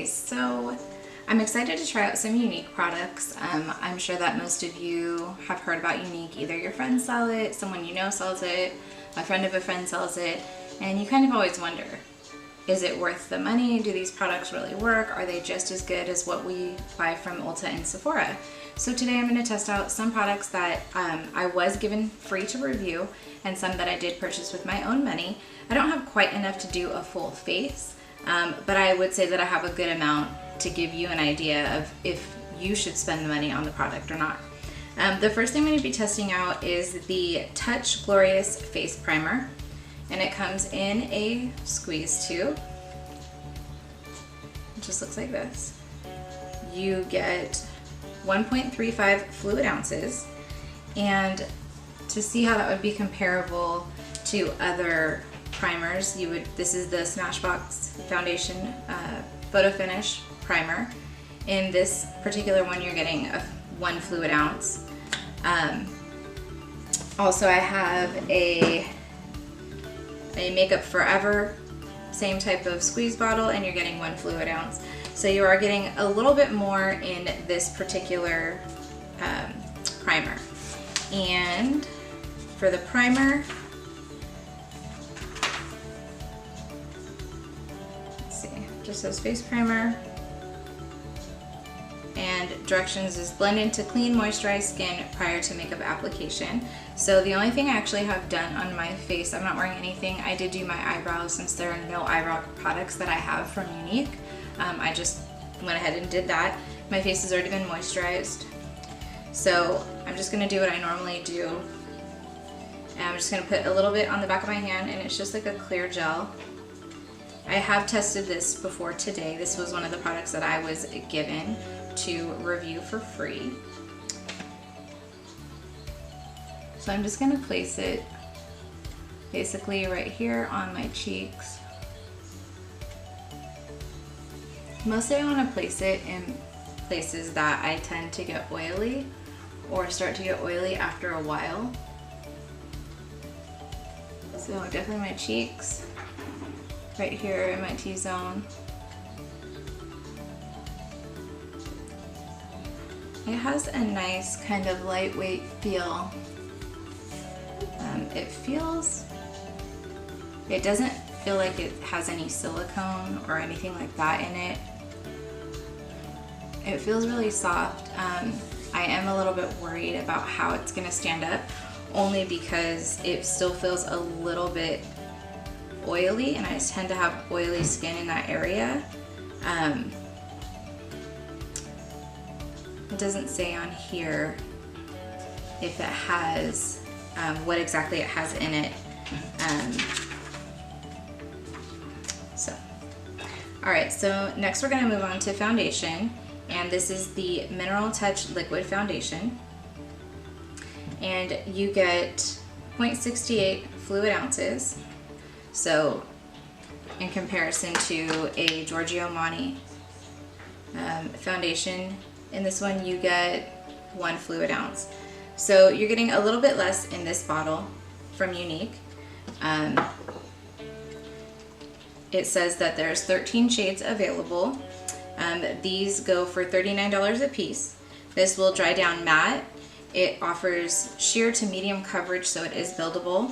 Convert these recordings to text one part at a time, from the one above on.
guys, so I'm excited to try out some Younique products. I'm sure that most of you have heard about Younique. Either your friends sell it, someone you know sells it, a friend of a friend sells it, and you kind of always wonder, is it worth the money? Do these products really work? Are they just as good as what we buy from Ulta and Sephora? So today I'm going to test out some products that I was given free to review and some that I did purchase with my own money. I don't have quite enough to do a full face, but I would say that I have a good amount to give you an idea of if you should spend the money on the product or not. The first thing I'm going to be testing out is the Touch Glorious Face Primer, and it comes in a squeeze tube. It just looks like this. You get 1.35 fluid ounces, and to see how that would be comparable to other primers, this is the Smashbox Foundation Photo Finish Primer. In this particular one, you're getting 1 fluid ounce. Also, I have a Makeup Forever, same type of squeeze bottle, and you're getting 1 fluid ounce. So you are getting a little bit more in this particular primer. And for the primer, let's see, just says face primer. And directions is blend into clean, moisturized skin prior to makeup application. So the only thing I actually have done on my face, I'm not wearing anything. I did do my eyebrows since there are no eyebrow products that I have from Younique. I just went ahead and did that. My face has already been moisturized. So I'm just gonna do what I normally do. And I'm just gonna put a little bit on the back of my hand, and it's just like a clear gel. I have tested this before today. This was one of the products that I was given to review for free. So I'm just gonna place it basically right here on my cheeks. Mostly I want to place it in places that I tend to get oily or start to get oily after a while. So definitely my cheeks, right here in my T-zone. It has a nice kind of lightweight feel. It doesn't feel like it has any silicone or anything like that in it. It feels really soft. I am a little bit worried about how it's gonna stand up, only because it still feels a little bit oily, and I tend to have oily skin in that area. It doesn't say on here if it has what exactly it has in it. Alright, so next we're going to move on to foundation, and this is the Mineral Touch Liquid Foundation, and you get 0.68 fluid ounces. So in comparison to a Giorgio Armani foundation, in this one you get 1 fluid ounce. So you're getting a little bit less in this bottle from Younique. It says that there's 13 shades available. These go for $39 a piece. This will dry down matte. It offers sheer to medium coverage, so it is buildable.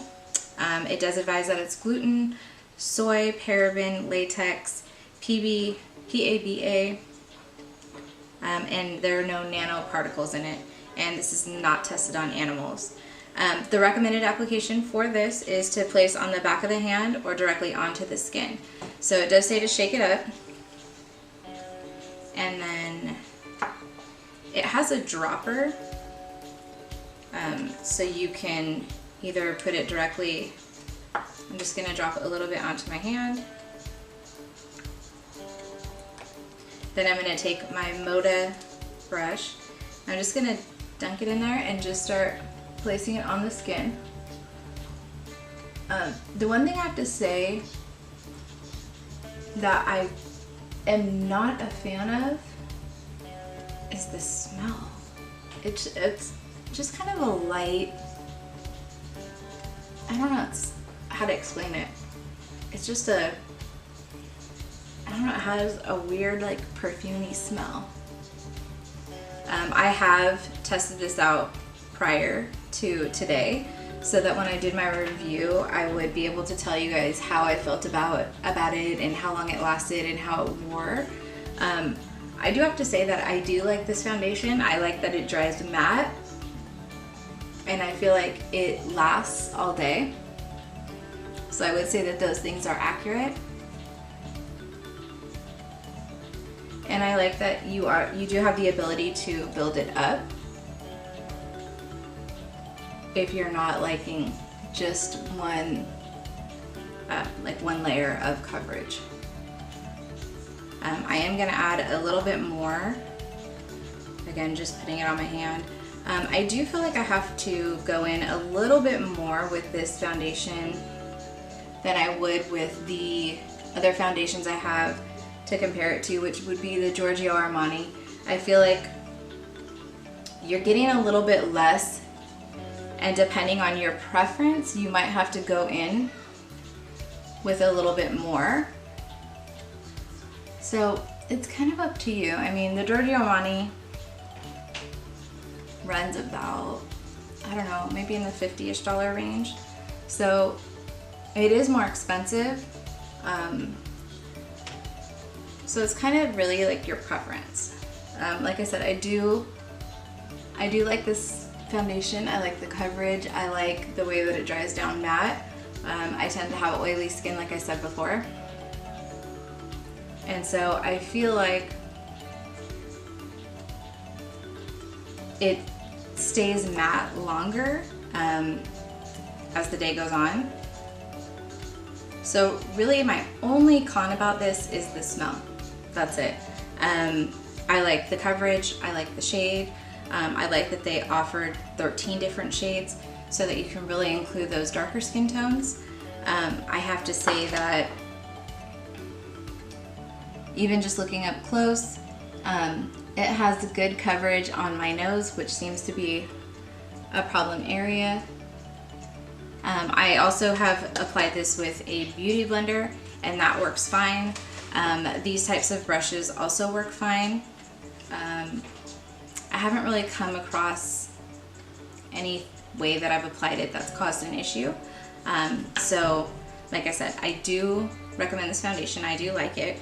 It does advise that it's gluten, soy, paraben, latex, PABA, and there are no nanoparticles in it, and this is not tested on animals. The recommended application for this is to place on the back of the hand or directly onto the skin. So it does say to shake it up, and then it has a dropper, so you can either put it directly. I'm just going to drop it a little bit onto my hand. Then I'm going to take my Moda brush. I'm just going to dunk it in there and just start placing it on the skin. The one thing I have to say that I am not a fan of is the smell. It's just kind of a light, I don't know how to explain it. It's just a, I don't know, it has a weird like perfumey smell. I have tested this out prior to today, so that when I did my review, I would be able to tell you guys how I felt about it and how long it lasted and how it wore. I do have to say that I do like this foundation. I like that it dries matte, and I feel like it lasts all day. So I would say that those things are accurate. And I like that you do have the ability to build it up if you're not liking just one layer of coverage. I am gonna add a little bit more, again, just putting it on my hand. I do feel like I have to go in a little bit more with this foundation than I would with the other foundations I have to compare it to, which would be the Giorgio Armani. I feel like you're getting a little bit less, and depending on your preference, you might have to go in with a little bit more. So it's kind of up to you. I mean, the Giorgio Armani runs about, I don't know, maybe in the $50-ish range. So it is more expensive. So it's kind of really like your preference. Like I said, I do like this foundation. I like the coverage. I like the way that it dries down matte. I tend to have oily skin, like I said before. And so I feel like it stays matte longer as the day goes on. So really my only con about this is the smell. That's it. I like the coverage, I like the shade, I like that they offered 13 different shades so that you can really include those darker skin tones. I have to say that even just looking up close, it has good coverage on my nose, which seems to be a problem area. I also have applied this with a beauty blender, and that works fine. These types of brushes also work fine. I haven't really come across any way that I've applied it that's caused an issue. So like I said, I do recommend this foundation. I do like it.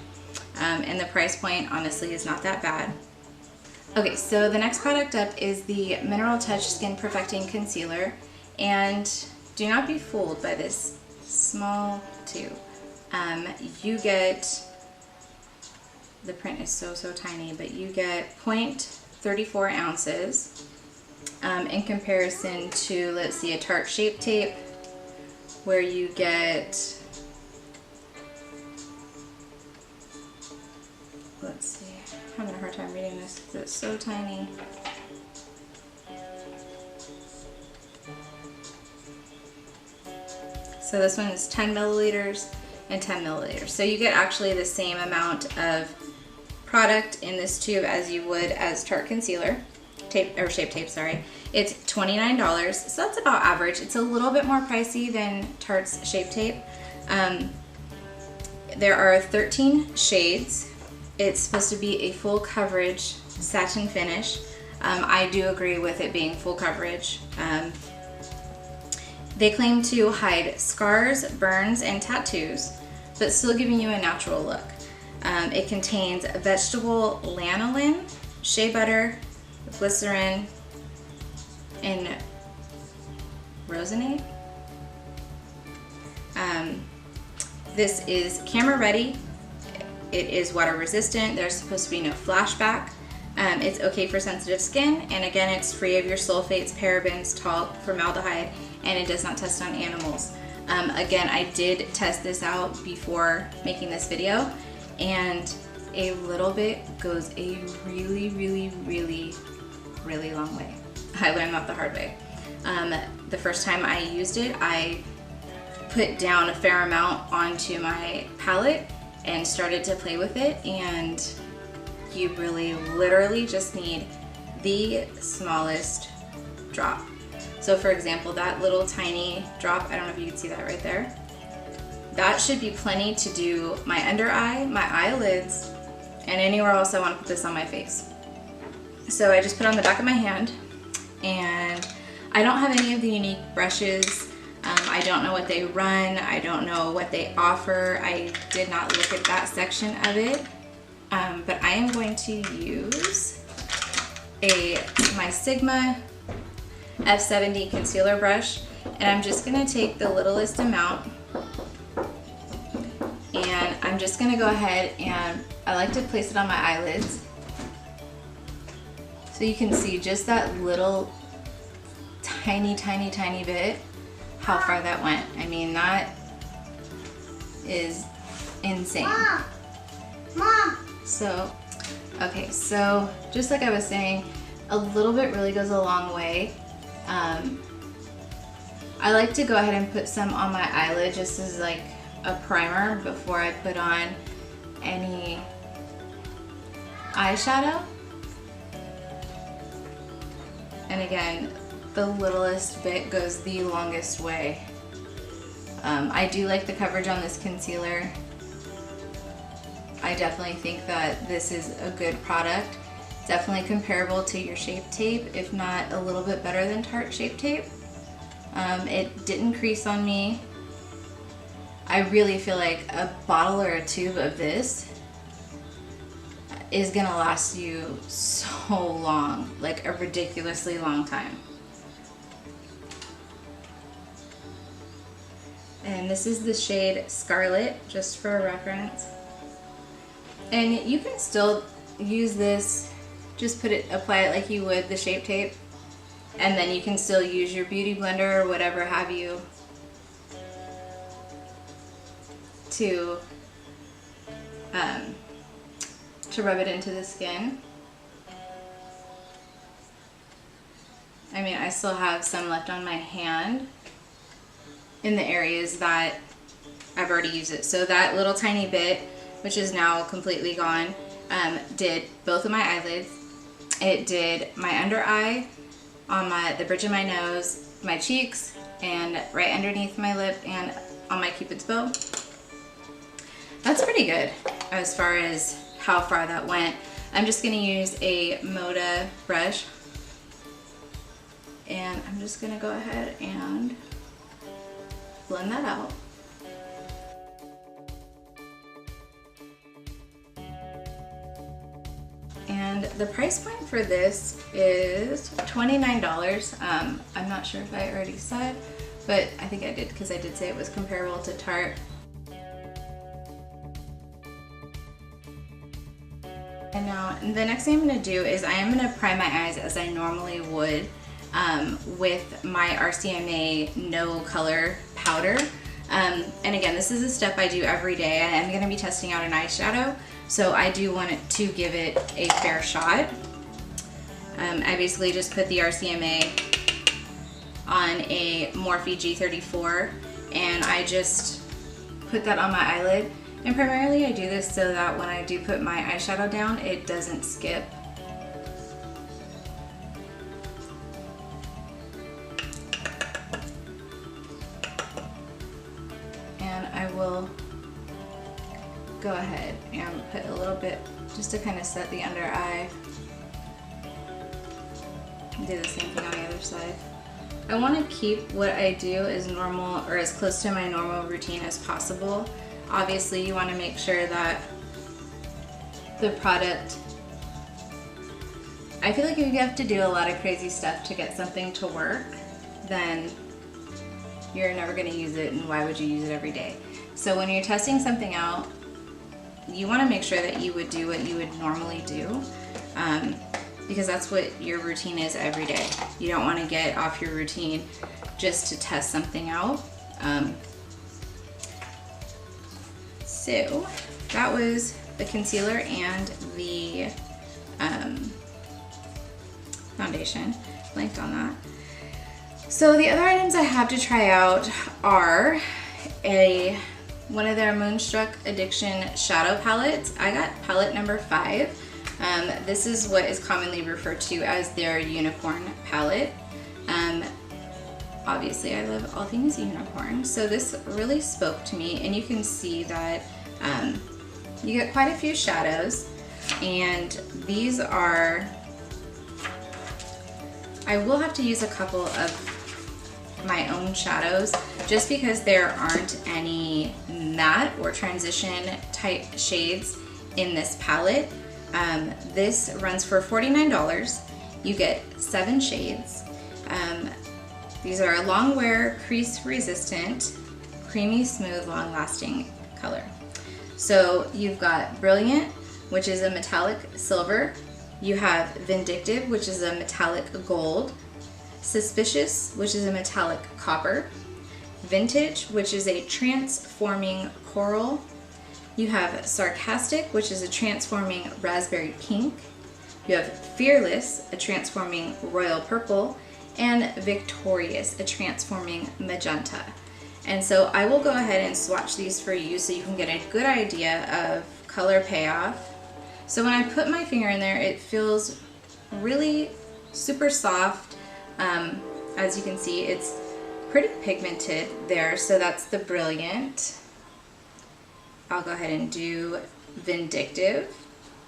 And the price point honestly is not that bad. Okay, so the next product up is the Mineral Touch Skin Perfecting Concealer, and do not be fooled by this small tube. You get, the print is so tiny, but you get 0.34 ounces in comparison to, let's see, a Tarte Shape Tape where you get, let's see, I'm having a hard time reading this because it's so tiny. So this one is 10 milliliters and 10 milliliters. So you get actually the same amount of product in this tube as you would as Tarte concealer, tape or Shape Tape, sorry. It's $29, so that's about average. It's a little bit more pricey than Tarte's Shape Tape. There are 13 shades. It's supposed to be a full coverage satin finish. I do agree with it being full coverage. They claim to hide scars, burns, and tattoos, but still giving you a natural look. It contains vegetable lanolin, shea butter, glycerin, and rosinate. This is camera ready. It is water resistant. There's supposed to be no flashback. It's okay for sensitive skin, and again, it's free of your sulfates, parabens, talc, formaldehyde, and it does not test on animals. Again, I did test this out before making this video, and a little bit goes a really long way. I learned that the hard way. The first time I used it, I put down a fair amount onto my palette and started to play with it, and you really literally just need the smallest drop. So for example, that little tiny drop, I don't know if you can see that right there, that should be plenty to do my under eye, my eyelids, and anywhere else I want to put this on my face. So I just put it on the back of my hand, and I don't have any of the Younique brushes. I don't know what they run. I don't know what they offer. I did not look at that section of it. But I am going to use my Sigma F70 concealer brush, and I'm just going to take the littlest amount, and I'm just going to go ahead and I like to place it on my eyelids so you can see just that little tiny bit how far that went. I mean, that is insane. Mom. So, okay, so just like I was saying, a little bit really goes a long way. I like to go ahead and put some on my eyelid just as like a primer before I put on any eyeshadow. And again, the littlest bit goes the longest way. I do like the coverage on this concealer. I definitely think that this is a good product. Definitely comparable to your Shape Tape, if not a little bit better than Tarte Shape Tape. It didn't crease on me. I really feel like a bottle or a tube of this is gonna last you so long, like a ridiculously long time. And this is the shade Scarlet, just for reference. And you can still use this, just apply it like you would the Shape Tape, and then you can still use your beauty blender or whatever have you to rub it into the skin. I mean, I still have some left on my hand in the areas that I've already used it. So that little tiny bit, which is now completely gone, did both of my eyelids. It did my under eye, on the bridge of my nose, my cheeks, and right underneath my lip, and on my Cupid's bow. That's pretty good as far as how far that went. I'm just gonna use a Moda brush, and I'm just gonna go ahead and blend that out. And the price point for this is $29. I'm not sure if I already said, but I think I did, because I did say it was comparable to Tarte. And now the next thing I'm going to do is I am going to prime my eyes as I normally would with my RCMA No Color powder. And again, this is a step I do every day. I am going to be testing out an eyeshadow, so I do want to give it a fair shot. I basically just put the RCMA on a Morphe G34, and I just put that on my eyelid. And primarily I do this so that when I do put my eyeshadow down, it doesn't skip. And I will go ahead and put a little bit just to kind of set the under eye. Do the same thing on the other side. I want to keep what I do as normal, or as close to my normal routine as possible. Obviously, you want to make sure that the product, I feel like if you have to do a lot of crazy stuff to get something to work, then you're never going to use it, and why would you use it every day? So when you're testing something out, you want to make sure that you would do what you would normally do, because that's what your routine is every day. You don't want to get off your routine just to test something out. So that was the concealer and the foundation. Blanked on that. So the other items I have to try out are one of their Moonstruck Addiction shadow palettes. I got palette number 5. This is what is commonly referred to as their unicorn palette. obviously I love all things unicorn. So this really spoke to me, and you can see that you get quite a few shadows, and these are, I will have to use a couple of my own shadows just because there aren't any matte or transition type shades in this palette. This runs for $49. You get 7 shades. These are long wear, crease resistant, creamy smooth, long lasting color. So you've got Brilliant, which is a metallic silver. You have Vindictive, which is a metallic gold. Suspicious, which is a metallic copper. Vintage, which is a transforming coral. You have Sarcastic, which is a transforming raspberry pink. You have Fearless, a transforming royal purple, and Victorious, a transforming magenta. And so I will go ahead and swatch these for you so you can get a good idea of color payoff. So when I put my finger in there, it feels really super soft. As you can see, it's pretty pigmented there. So that's the Brilliant. I'll go ahead and do Vindictive,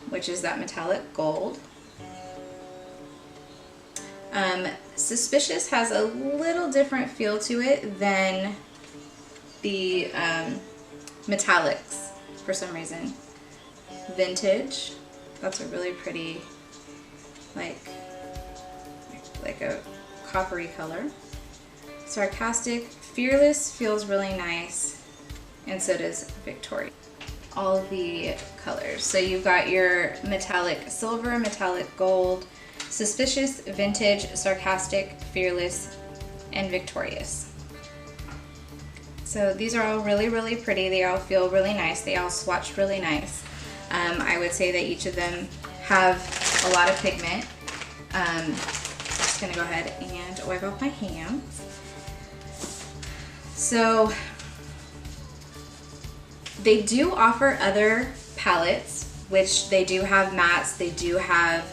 which is that metallic gold. Suspicious has a little different feel to it than the metallics for some reason. Vintage, that's a really pretty, like a coppery color. Sarcastic, Fearless feels really nice, and so does Victoria. All the colors. So you've got your metallic silver, metallic gold, Suspicious, Vintage, Sarcastic, Fearless, and Victorious. So these are all really, really pretty. They all feel really nice. They all swatch really nice. I would say that each of them have a lot of pigment. Just gonna go ahead and wipe off my hands. So they do offer other palettes, which they do have mattes, they do have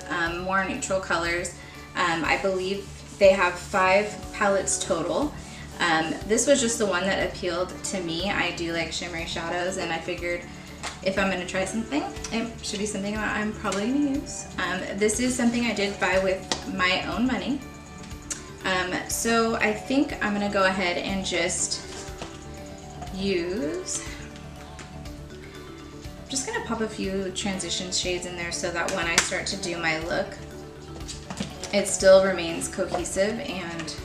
more neutral colors. I believe they have 5 palettes total. This was just the one that appealed to me. I do like shimmery shadows, and I figured if I'm gonna try something, it should be something that I'm probably gonna use. This is something I did buy with my own money. So I think I'm gonna go ahead and just use, I'm just gonna pop a few transition shades in there so that when I start to do my look, it still remains cohesive and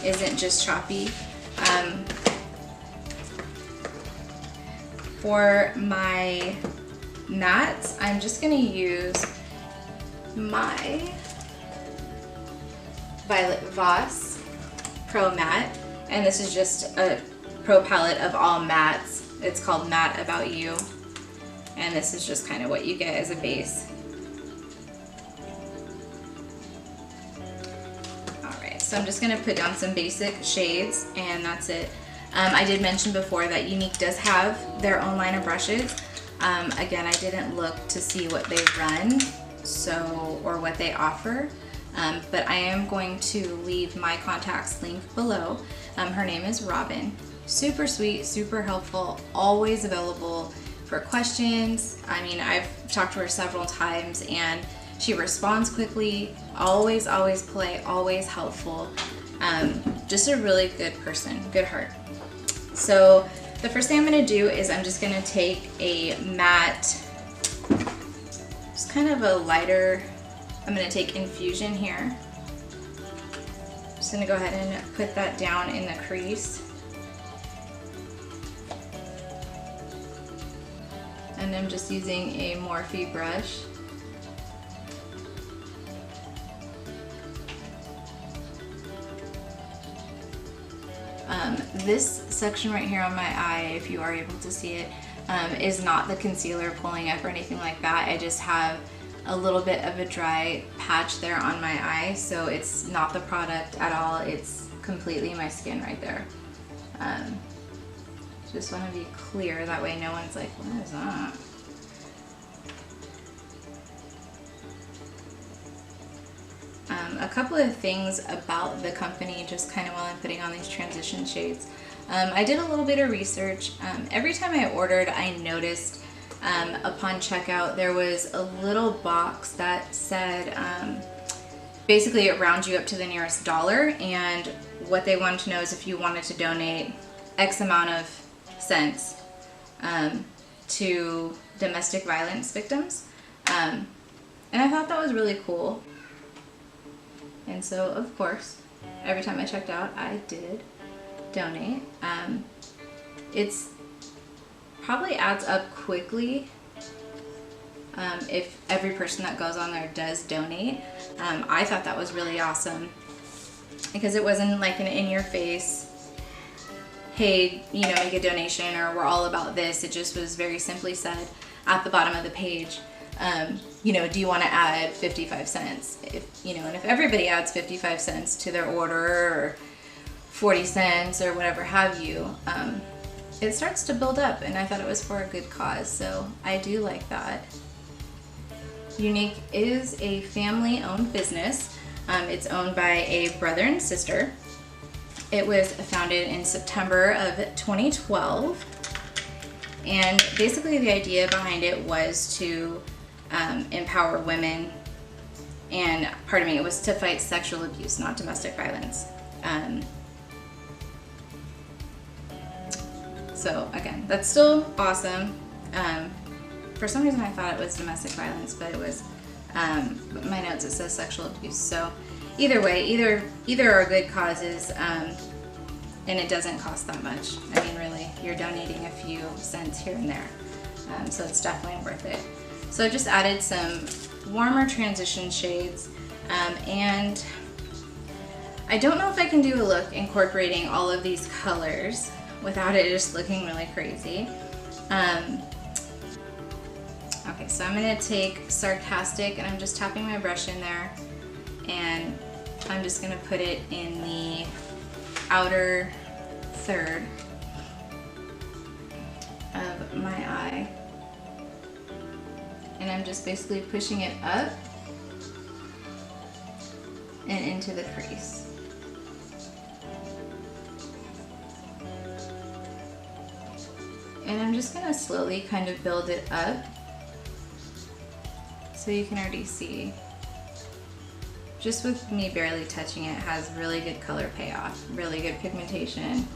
isn't just choppy. For my mattes, I'm just gonna use my Violet Voss Pro Matte, and this is just a pro palette of all mattes. It's called Matte About You, and this is just kind of what you get as a base. Alright, so I'm just going to put down some basic shades, and that's it. I did mention before that Younique does have their own line of brushes. Again, I didn't look to see what they run, or what they offer. But I am going to leave my contacts link below. Her name is Robin. Super sweet, super helpful, always available for questions. I mean, I've talked to her several times and she responds quickly, always polite, always helpful. Just a really good person, good heart. So the first thing I'm gonna do is I'm just gonna take a matte, just kind of a lighter, I'm gonna take Infusion here. Just gonna go ahead and put that down in the crease. And I'm just using a Morphe brush. This section right here on my eye, if you are able to see it, is not the concealer pulling up or anything like that. I just have a little bit of a dry patch there on my eye, so it's not the product at all. It's completely my skin right there. Just want to be clear, that way no one's like, what is that? A couple of things about the company just kind of while I'm putting on these transition shades. I did a little bit of research. Every time I ordered, I noticed upon checkout there was a little box that said basically it rounds you up to the nearest dollar, and what they wanted to know is if you wanted to donate X amount of cents to domestic violence victims. And I thought that was really cool. And so, of course, every time I checked out, I did donate. It's probably adds up quickly if every person that goes on there does donate. I thought that was really awesome because it wasn't like an in-your-face, hey, you know, make a donation or we're all about this. It just was very simply said at the bottom of the page, you know, do you want to add 55 cents? If, you know, and if everybody adds 55 cents to their order or 40 cents or whatever have you, it starts to build up, and I thought it was for a good cause, so I do like that. Younique is a family-owned business. It's owned by a brother and sister. It was founded in September of 2012, and basically the idea behind it was to empower women, and pardon me, it was to fight sexual abuse, not domestic violence. So again, that's still awesome. For some reason I thought it was domestic violence, but it was, my notes it says sexual abuse. So either way, either are good causes, and it doesn't cost that much. I mean, really, you're donating a few cents here and there. So it's definitely worth it. So I just added some warmer transition shades, and I don't know if I can do a look incorporating all of these colors without it just looking really crazy. Okay, so I'm gonna take Sarcastic, and I'm just tapping my brush in there, and I'm just gonna put it in the outer third of my eye. And I'm just basically pushing it up and into the crease. And I'm just gonna slowly kind of build it up so you can already see. Just with me barely touching it, has really good color payoff, really good pigmentation.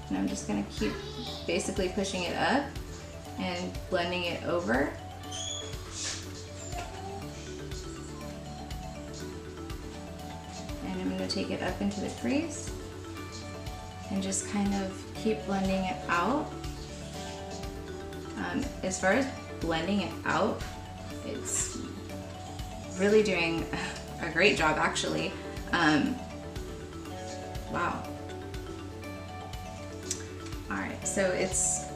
And I'm just gonna keep basically pushing it up and blending it over. And I'm gonna take it up into the crease and just kind of keep blending it out. As far as blending it out, it's really doing a great job actually. Wow. Alright, so it's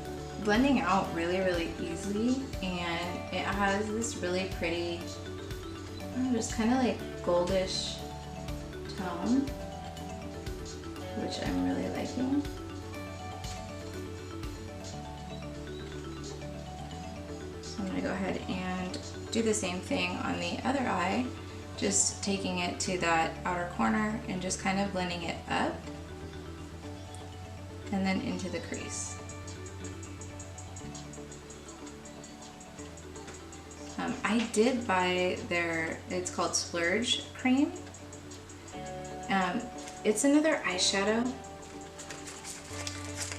blending out really, really easily, and it has this really pretty, just kind of like goldish tone, which I'm really liking. So I'm going to go ahead and do the same thing on the other eye, just taking it to that outer corner and just kind of blending it up and then into the crease. I did buy their, it's called Splurge Cream. It's another eyeshadow,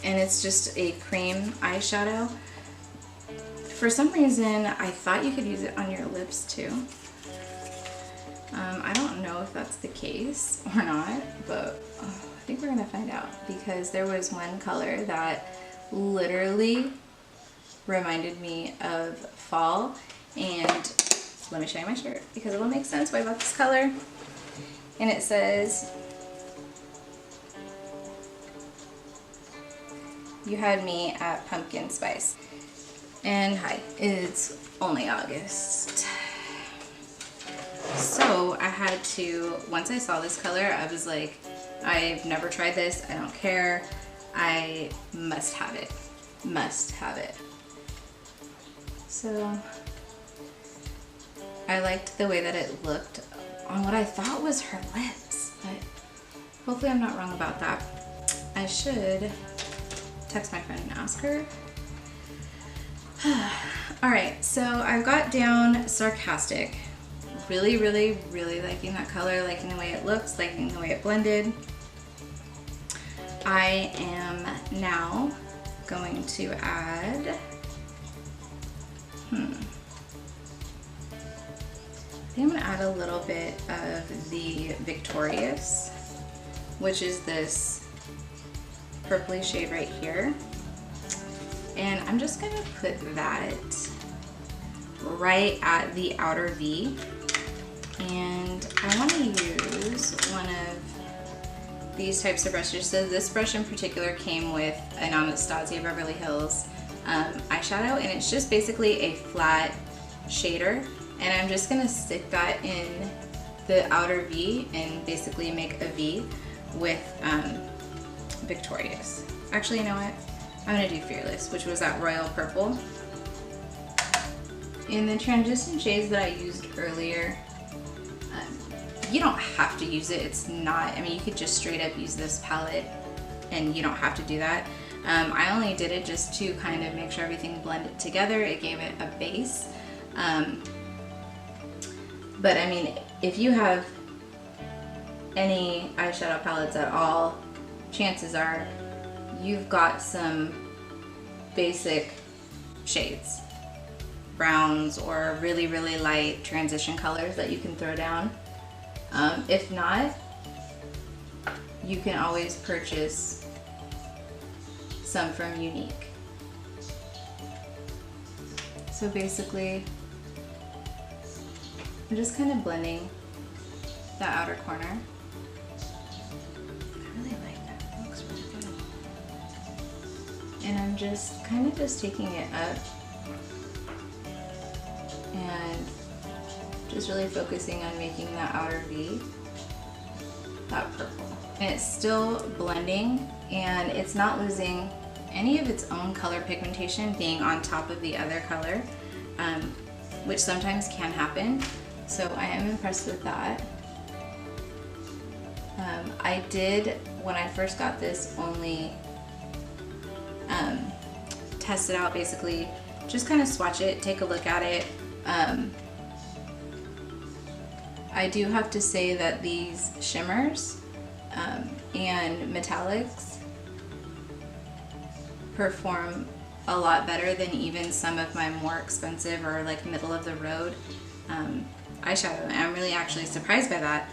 and it's just a cream eyeshadow. For some reason, I thought you could use it on your lips too. I don't know if that's the case or not, but I think we're gonna find out, because there was one color that literally reminded me of fall. And let me show you my shirt because it will make sense why I bought this color. And it says, "You had me at pumpkin spice." And hi, it's only August. So I had to, once I saw this color, I was like, I've never tried this, I don't care, I must have it. Must have it. So I liked the way that it looked on what I thought was her lips, but hopefully I'm not wrong about that. I should text my friend and ask her. All right, so I've got down Sarcastic. Really, really, really liking that color, liking the way it looks, liking the way it blended. I am now going to add, I think I'm gonna add a little bit of the Victorious, which is this purpley shade right here. And I'm just gonna put that right at the outer V. And I wanna use one of these types of brushes. So this brush in particular came with an Anastasia Beverly Hills eyeshadow, and it's just basically a flat shader. And I'm just gonna stick that in the outer V and basically make a V with Victorious. Actually, you know what? I'm gonna do Fearless, which was that royal purple. In the transition shades that I used earlier, you don't have to use it. It's not, I mean, you could just straight up use this palette and you don't have to do that. I only did it just to kind of make sure everything blended together. It gave it a base. But I mean, if you have any eyeshadow palettes at all, chances are you've got some basic shades, browns or really, really light transition colors that you can throw down. If not, you can always purchase some from Younique. So basically, I'm just kind of blending that outer corner. I really like that. It looks really good. And I'm just kind of just taking it up and just really focusing on making that outer V that purple. And it's still blending and it's not losing any of its own color pigmentation being on top of the other color, which sometimes can happen. So I am impressed with that. I did, when I first got this, only test it out, basically just kind of swatch it, take a look at it. I do have to say that these shimmers and metallics perform a lot better than even some of my more expensive or like middle of the road eyeshadow. And I'm really actually surprised by that.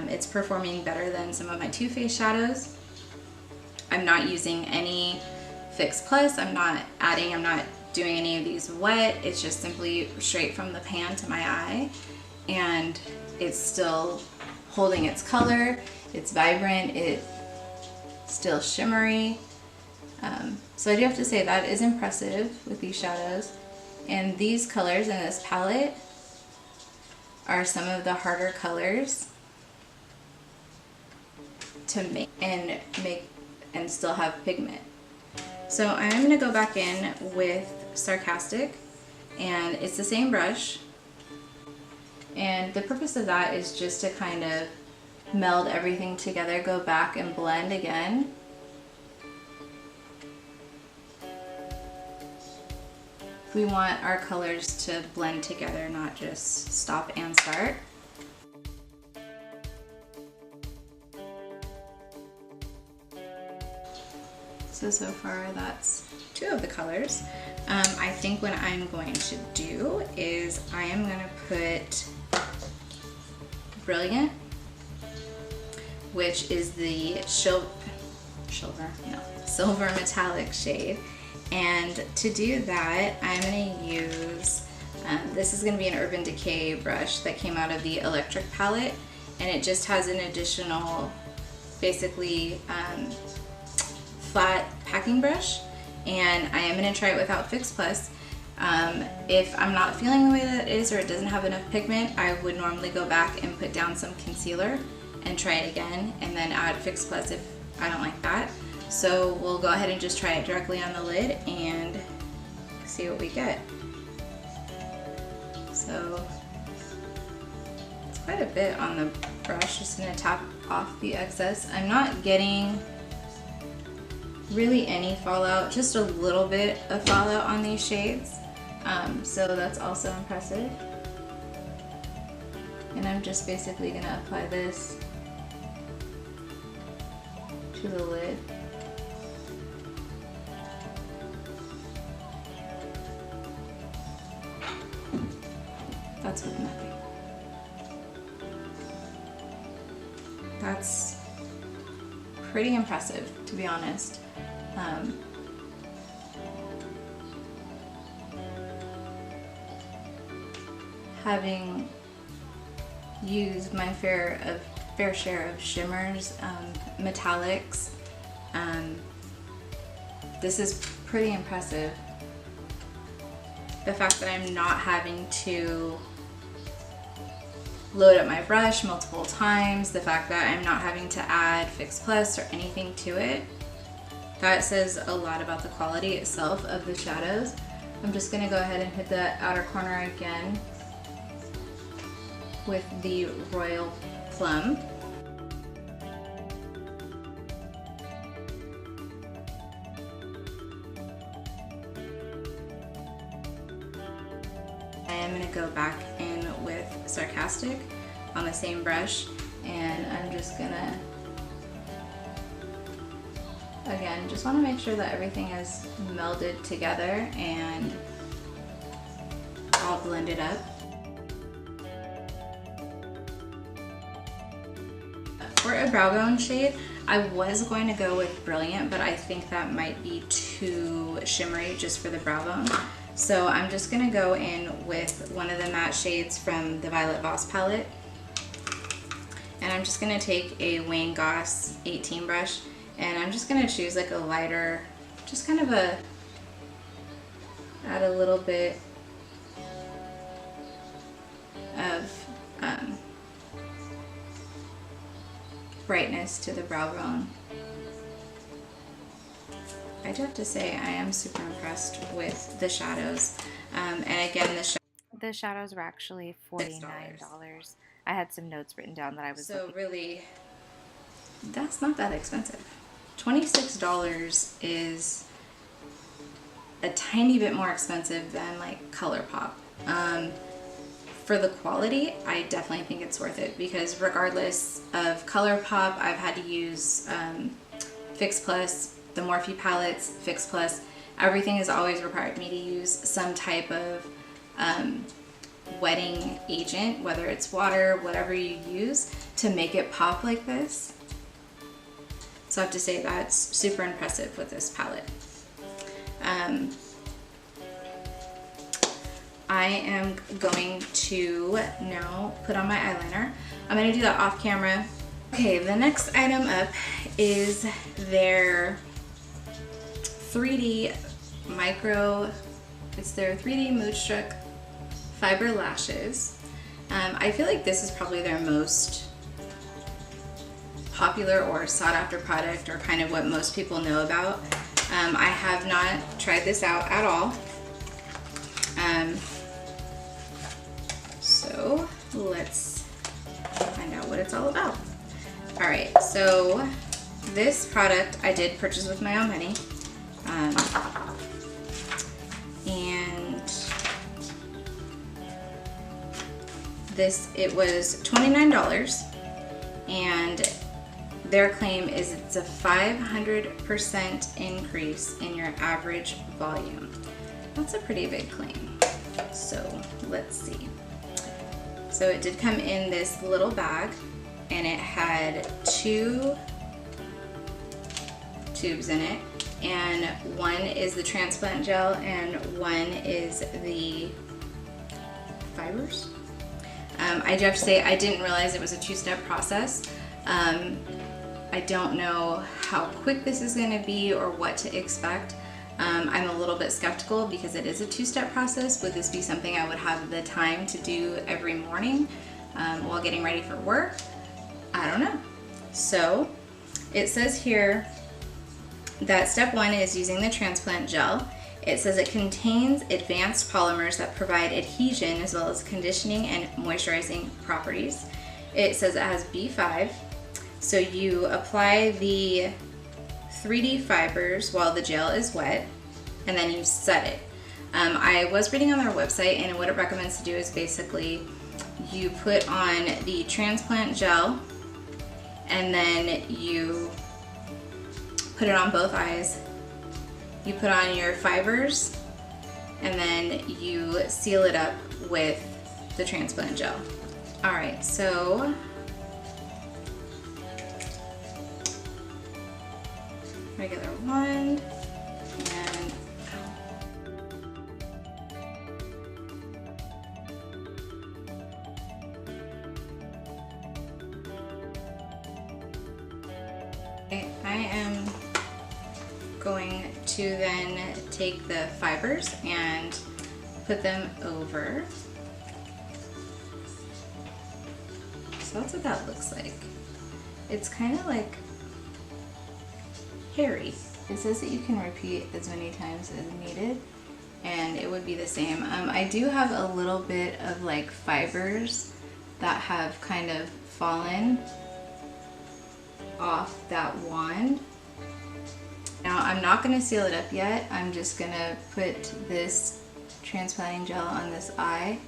It's performing better than some of my Too Faced shadows. I'm not using any Fix Plus. I'm not doing any of these wet. It's just simply straight from the pan to my eye. And it's still holding its color. It's vibrant. It's still shimmery. So I do have to say that is impressive with these shadows. And these colors in this palette are some of the harder colors to make and still have pigment. So I'm going to go back in with Sarcastic, and it's the same brush, and the purpose of that is just to kind of meld everything together, go back and blend again. We want our colors to blend together, not just stop and start. So far that's two of the colors. I think what I'm going to do is I am going to put Brilliant, which is the silver metallic shade. And to do that, I'm going to use, this is going to be an Urban Decay brush that came out of the Electric palette, and it just has an additional, basically, flat packing brush, and I am going to try it without Fix Plus. If I'm not feeling the way that it is or it doesn't have enough pigment, I would normally go back and put down some concealer and try it again, and then add Fix Plus if I don't like that. So we'll go ahead and just try it directly on the lid and see what we get. So it's quite a bit on the brush. Just gonna tap off the excess. I'm not getting really any fallout, just a little bit of fallout on these shades. So that's also impressive. And I'm just basically gonna apply this to the lid. That's with nothing. That's pretty impressive, to be honest. Having used my fair share of shimmers, metallics, this is pretty impressive. The fact that I'm not having to load up my brush multiple times, the fact that I'm not having to add Fix Plus or anything to it, that says a lot about the quality itself of the shadows. I'm just gonna go ahead and hit the outer corner again with the Royal Plum. I am going to go back in with Sarcastic on the same brush, and I'm just going to, again, just want to make sure that everything is melded together and all blended up. For a brow bone shade, I was going to go with Brilliant, but I think that might be too shimmery just for the brow bone. So I'm just gonna go in with one of the matte shades from the Violet Voss palette. And I'm just gonna take a Wayne Goss 18 brush, and I'm just gonna choose like a lighter, just kind of add a little bit of brightness to the brow bone. I do have to say I am super impressed with the shadows. And again, the shadows were actually $49. I had some notes written down that I was so really, that's not that expensive. $26 is a tiny bit more expensive than like ColourPop. For the quality, I definitely think it's worth it, because regardless of ColourPop, I've had to use Fix Plus, the Morphe palettes, Fix Plus. Everything has always required me to use some type of wetting agent, whether it's water, whatever you use, to make it pop like this. So I have to say that's super impressive with this palette. I am going to now put on my eyeliner. I'm going to do that off camera. Okay, the next item up is their 3D it's their 3D Moodstruck Fiber Lashes. I feel like this is probably their most popular or sought after product, or kind of what most people know about. I have not tried this out at all. So let's find out what it's all about. Alright, so this product I did purchase with my own money. And it was $29, and their claim is it's a 500% increase in your average volume. That's a pretty big claim. So let's see. So it did come in this little bag, and it had 2 tubes in it, and one is the transplant gel and one is the fibers. I do have to say I didn't realize it was a 2-step process. I don't know how quick this is going to be or what to expect. I'm a little bit skeptical because it is a 2-step process. Would this be something I would have the time to do every morning while getting ready for work? I don't know. So it says here that step 1 is using the transplant gel, It says it contains advanced polymers that provide adhesion as well as conditioning and moisturizing properties. It says it has B5. So you apply the 3D fibers while the gel is wet, and then you set it. I was reading on their website, and what it recommends to do is basically you put on the transplant gel, and then you put it on both eyes. You put on your fibers, and then you seal it up with the transplant gel. All right, so regular wand, and I am going to then take the fibers and put them over. So that's what that looks like. It's kind of like hairy. It says that you can repeat as many times as needed, and it would be the same. I do have a little bit of like fibers that have kind of fallen off that wand. Now I'm not going to seal it up yet. I'm just going to put this transplanting gel on this eye.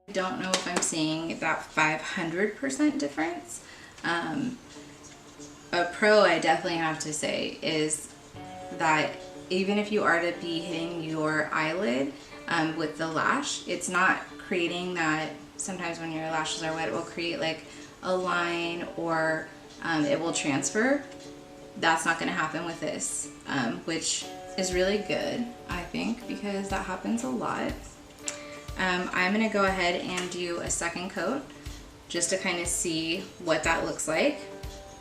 I don't know if I'm seeing that 500% difference. A pro I definitely have to say is that even if you are to be hitting your eyelid with the lash, it's not creating that. Sometimes when your lashes are wet, it will create like a line, or it will transfer. That's not going to happen with this, which is really good, I think, because that happens a lot. I'm going to go ahead and do a second coat just to kind of see what that looks like.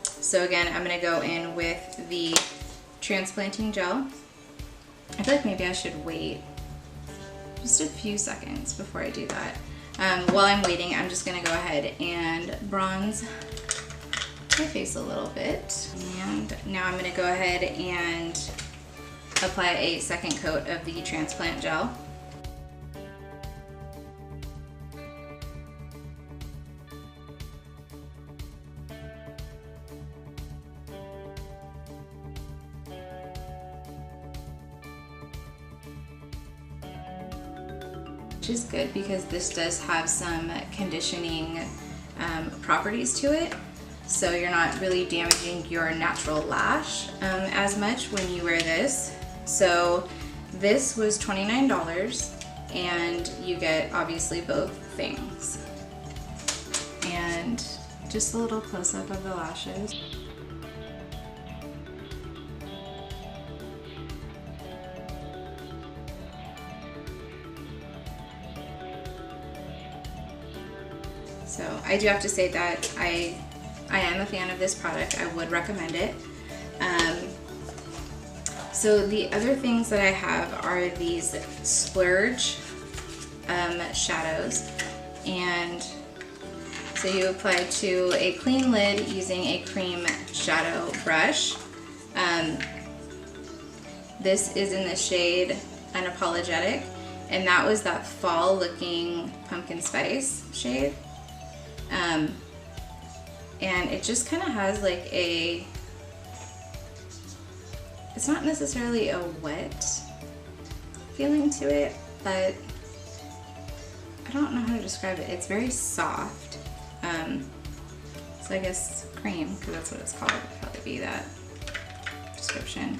So again, I'm going to go in with the transplanting gel. I feel like maybe I should wait just a few seconds before I do that. While I'm waiting, I'm just going to go ahead and bronze my face a little bit. And now I'm going to go ahead and apply a second coat of the transplant gel. Which is good because this does have some conditioning properties to it, so you're not really damaging your natural lash as much when you wear this. So this was $29, and you get obviously both things. And just a little close-up of the lashes. So I do have to say that I am a fan of this product. I would recommend it. So the other things that I have are these splurge shadows, and so you apply to a clean lid using a cream shadow brush. This is in the shade Unapologetic, and that was that fall looking pumpkin spice shade. And it just kind of has like a, it's not necessarily a wet feeling to it, but I don't know how to describe it. It's very soft. So I guess cream, because that's what it's called, would probably be that description.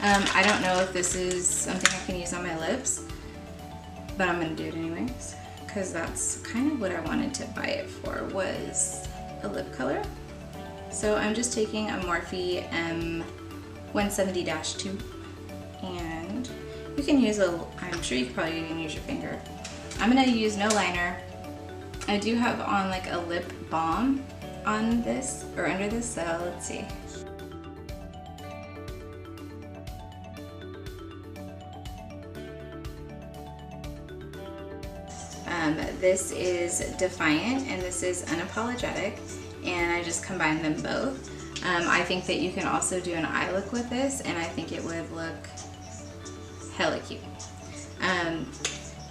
I don't know if this is something I can use on my lips, but I'm gonna do it anyways, because that's kind of what I wanted to buy it for, was a lip color. So I'm just taking a Morphe M170-2, and you can use I'm sure you probably can use your finger. I'm gonna use no liner. I do have on like a lip balm on this, or under this, so let's see. This is Defiant and this is Unapologetic, and I just combined them both. I think that you can also do an eye look with this, and I think it would look hella cute.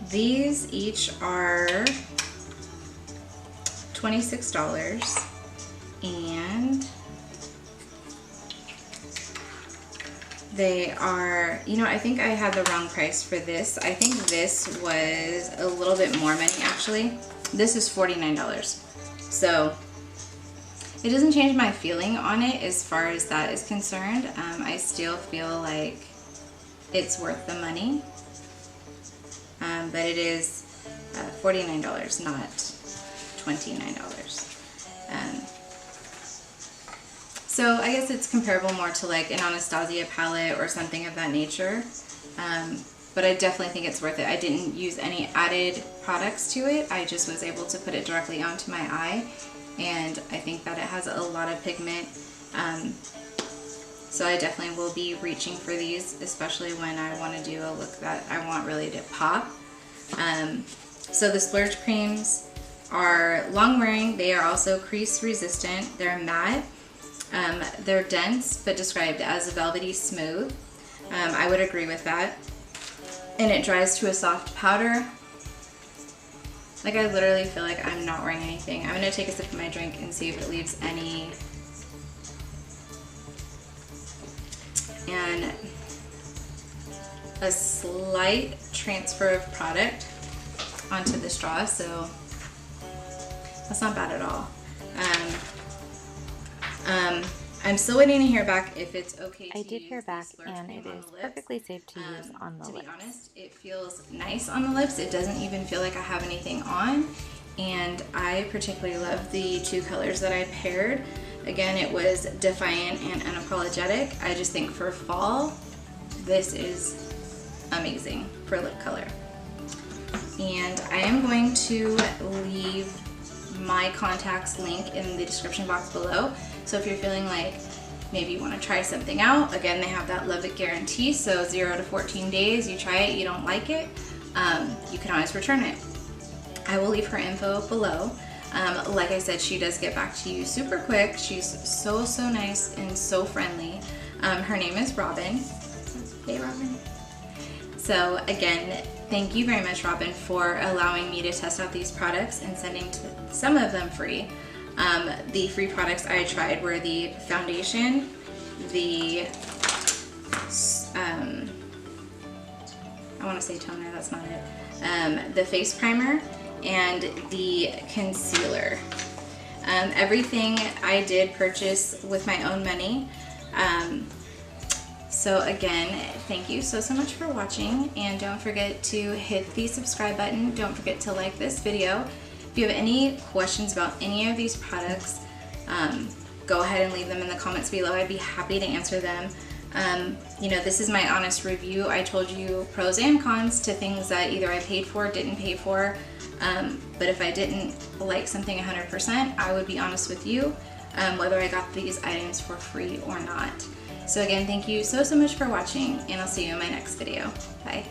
These each are $26, and they are, you know, I think I had the wrong price for this. I think this was a little bit more money actually. This is $49. So it doesn't change my feeling on it as far as that is concerned. I still feel like it's worth the money. But it is $49, not $29. So I guess it's comparable more to like an Anastasia palette or something of that nature. But I definitely think it's worth it. I didn't use any added products to it. I just was able to put it directly onto my eye. And I think that it has a lot of pigment. So I definitely will be reaching for these, especially when I want to do a look that I want really to pop. So the Splurge creams are long wearing. They are also crease resistant. They're matte. They're dense, but described as velvety smooth. I would agree with that. And it dries to a soft powder. Like, I literally feel like I'm not wearing anything. I'm gonna take a sip of my drink and see if it leaves any. And a slight transfer of product onto the straw, so that's not bad at all. I'm still waiting to hear back if it's okay to I did hear use back, the Splurge and cream it on is the lips. perfectly safe to use on the lips. To be honest, it feels nice on the lips. It doesn't even feel like I have anything on. And I particularly love the two colors that I paired. Again, it was Defiant and Unapologetic. I just think for fall, this is amazing for lip color. And I am going to leave my contacts link in the description box below. So if you're feeling like maybe you want to try something out, again, they have that love it guarantee. So 0 to 14 days, you try it, you don't like it, you can always return it. I will leave her info below. Like I said, she does get back to you super quick. She's so nice and so friendly. Her name is Robin. Hey, Robin. So again, thank you very much, Robin, for allowing me to test out these products and sending some of them free. The free products I tried were the foundation, the I want to say toner, that's not it, the face primer, and the concealer. Everything I did purchase with my own money. So again, thank you so much for watching, and don't forget to hit the subscribe button. Don't forget to like this video. If you have any questions about any of these products, go ahead and leave them in the comments below. I'd be happy to answer them. You know, this is my honest review. I told you pros and cons to things that either I paid for, didn't pay for. But if I didn't like something 100%, I would be honest with you, whether I got these items for free or not. So again, thank you so much for watching, and I'll see you in my next video. Bye.